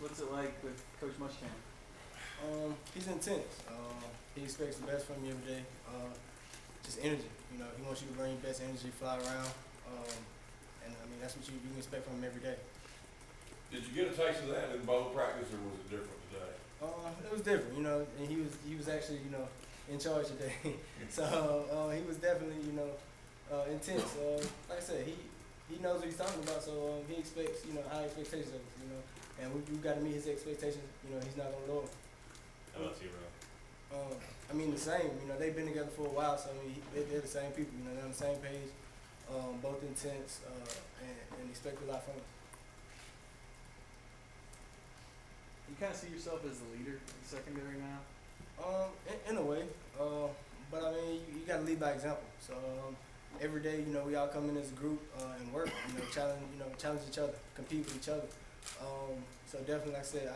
What's it like with Coach Muschamp? He's intense. He expects the best from you every day. Just energy. He wants you to bring your best energy, fly around, and I mean that's what you can expect from him every day. Did you get a taste of that in bowl practice, or was it different today? It was different, and he was actually in charge today. So he was definitely intense. Like I said, he knows what he's talking about, so he expects high expectations of us, and we've got to meet his expectations. He's not gonna lower 'em. How about you, Ron? I mean the same. They've been together for a while, so I mean they're the same people. They're on the same page, both intense, and expect a lot from us. You kind of see yourself as the leader in the secondary now. In a way, but I mean you got to lead by example. So every day, we all come in as a group and work. Challenge each other, compete with each other. So definitely, like I said,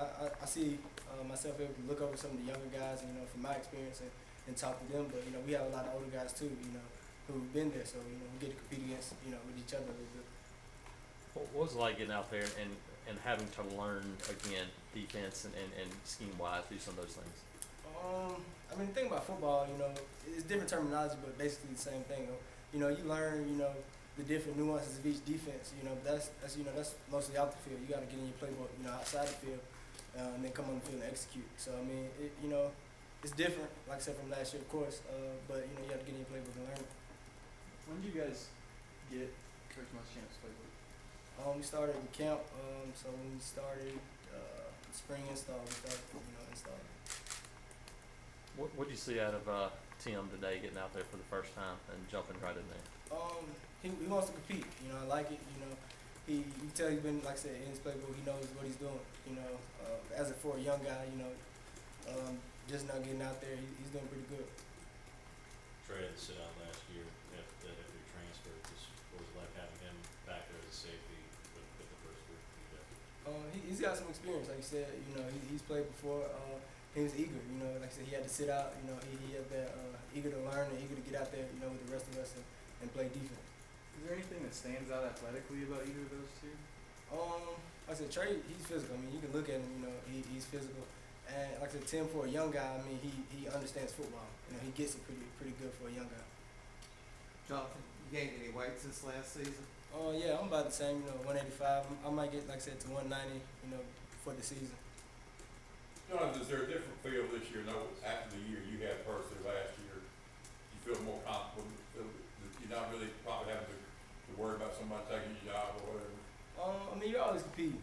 I see myself able to look over some of the younger guys, from my experience and talk to them. But we have a lot of older guys too, who've been there. So we get to compete against, with each other a little bit. What was it like getting out there and having to learn again defense and scheme wise, do some of those things? I mean, the thing about football, it's different terminology, but basically the same thing. You learn, the different nuances of each defense. But that's mostly out the field. You got to get in your playbook, outside the field, and then come on the field and execute. So I mean, it's different, like I said, from last year, of course. But you have to get in your playbook and learn it. When did you guys get Coach Muschamp's playbook? We started in camp. So when we started spring install, we started, installing. What did you see out of Tim today, getting out there for the first time and jumping right in there? He wants to compete. I like it. You can tell he's been, like I said, in his playbook. He knows what he's doing. For a young guy, just not getting out there, he's doing pretty good. Trey had to sit out last year after he transferred. What was it like having him back there as a safety with the first group? He's got some experience, like you said. He's played before. He was eager. Like I said, he had to sit out. He had that eager to learn and eager to get out there. With the rest of us and play defense. Is there anything that stands out athletically about either of those two? Like I said, Trey, he's physical. I mean, you can look at him. He's physical. And like I said, Tim, for a young guy, I mean, he understands football. He gets it pretty good for a young guy. Jonathan, you gained any weight since last season? Yeah, I'm about the same. 185. I might get, like I said, to 190. For the season. Jonathan, is there a different feel this year? No, after the year you had personally last year, you feel more comfortable. You're not really probably having to worry about somebody taking your job or whatever. I mean, you're always competing.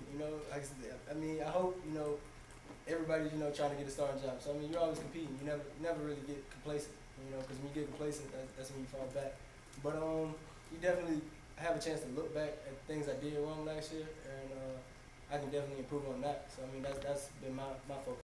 Like I said, I mean, I hope everybody's trying to get a starting job. So I mean, you're always competing. You never really get complacent. Because when you get complacent, that's when you fall back. But you definitely have a chance to look back at things I did wrong last year, and I can definitely improve on that. So I mean, that's been my focus.